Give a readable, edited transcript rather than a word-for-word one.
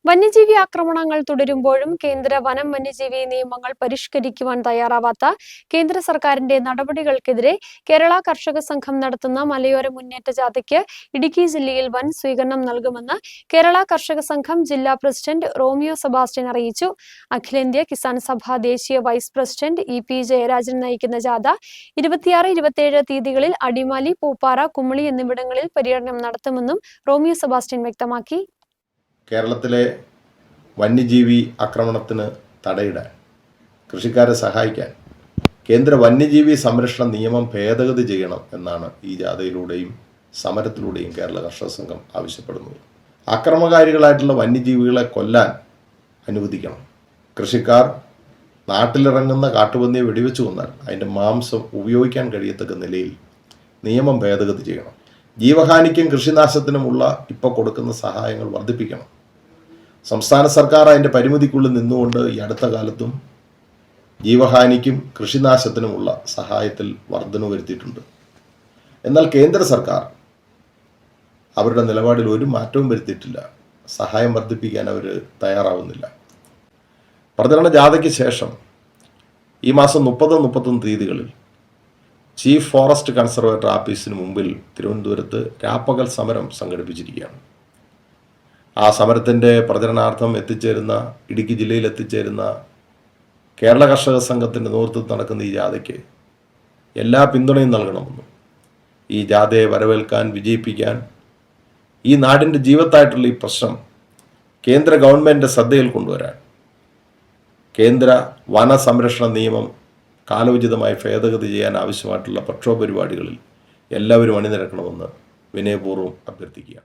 വന്യജീവി ആക്രമണങ്ങൾ തുടരുമ്പോഴും കേന്ദ്ര വനം വന്യജീവി നിയമങ്ങൾ പരിഷ്കരിക്കുവാൻ തയ്യാറാവാത്ത കേന്ദ്ര സർക്കാരിന്റെ നടപടികൾക്കെതിരെ കേരള കർഷക സംഘം നടത്തുന്ന മലയോര മുന്നേറ്റ ജാഥയ്ക്ക് ഇടുക്കി ജില്ലയിൽ വൻ സ്വീകരണം നൽകുമെന്ന് കേരള കർഷക സംഘം ജില്ലാ പ്രസിഡന്റ് റോമിയോ സെബാസ്റ്റ്യൻ അറിയിച്ചു. അഖിലേന്ത്യാ കിസാൻ സഭ ദേശീയ വൈസ് പ്രസിഡന്റ് ഇ.പി. ജയരാജൻ നയിക്കുന്ന ജാഥ 26-27 തീയതികളിൽ അടിമാലി, പൂപ്പാറ, കുമളി എന്നിവിടങ്ങളിൽ പര്യടനം നടത്തുമെന്നും റോമിയോ സെബാസ്റ്റ്യൻ വ്യക്തമാക്കി. കേരളത്തിലെ വന്യജീവി ആക്രമണത്തിന് തടയിടാൻ, കൃഷിക്കാരെ സഹായിക്കാൻ കേന്ദ്ര വന്യജീവി സംരക്ഷണ നിയമം ഭേദഗതി ചെയ്യണം എന്നാണ് ഈ ജാഥയിലൂടെയും സമരത്തിലൂടെയും കേരള കർഷക സംഘം ആവശ്യപ്പെടുന്നത്. ആക്രമണകാരികളായിട്ടുള്ള വന്യജീവികളെ കൊല്ലാൻ അനുവദിക്കണം. കൃഷിക്കാർ നാട്ടിലിറങ്ങുന്ന കാട്ടുപന്നിയെ വെടിവെച്ച് കൊന്നാൽ അതിൻ്റെ മാംസം ഉപയോഗിക്കാൻ കഴിയത്തക്ക നിലയിൽ നിയമം ഭേദഗതി ചെയ്യണം. ജീവഹാനിക്കും കൃഷിനാശത്തിനുമുള്ള ഇപ്പോൾ കൊടുക്കുന്ന സഹായങ്ങൾ വർദ്ധിപ്പിക്കണം. സംസ്ഥാന സർക്കാർ അതിൻ്റെ പരിമിതിക്കുള്ളിൽ നിന്നുകൊണ്ട് ഈ അടുത്ത കാലത്തും ജീവഹാനിക്കും കൃഷിനാശത്തിനുമുള്ള സഹായത്തിൽ വർധന വരുത്തിയിട്ടുണ്ട്. എന്നാൽ കേന്ദ്ര സർക്കാർ അവരുടെ നിലപാടിൽ ഒരു മാറ്റവും വരുത്തിയിട്ടില്ല. സഹായം വർദ്ധിപ്പിക്കാൻ അവർ തയ്യാറാവുന്നില്ല. പ്രചരണ ജാഥയ്ക്ക് ശേഷം ഈ മാസം 30-31 തീയതികളിൽ ചീഫ് ഫോറസ്റ്റ് കൺസർവേറ്റർ ഓഫീസിന് മുമ്പിൽ തിരുവനന്തപുരത്ത് രാപ്പകൽ സമരം സംഘടിപ്പിച്ചിരിക്കുകയാണ്. ആ സമരത്തിൻ്റെ പ്രചരണാർത്ഥം ഇടുക്കി ജില്ലയിൽ എത്തിച്ചേരുന്ന കേരള കർഷക സംഘത്തിൻ്റെ നേതൃത്വത്തിൽ നടക്കുന്ന ഈ ജാഥയ്ക്ക് എല്ലാ പിന്തുണയും നൽകണമെന്നും ഈ ജാഥയെ വരവേൽക്കാൻ, വിജയിപ്പിക്കാൻ, ഈ നാടിൻ്റെ ജീവത്തായിട്ടുള്ള ഈ പ്രശ്നം കേന്ദ്ര ഗവൺമെൻറ് ശ്രദ്ധയിൽ കൊണ്ടുവരാൻ കേന്ദ്ര വന സംരക്ഷണ നിയമം കാലോചിതമായി ഭേദഗതി ചെയ്യാൻ ആവശ്യമായിട്ടുള്ള പ്രക്ഷോഭ പരിപാടികളിൽ എല്ലാവരും അണിനിരക്കണമെന്ന് വിനയപൂർവ്വം അഭ്യർത്ഥിക്കുകയാണ്.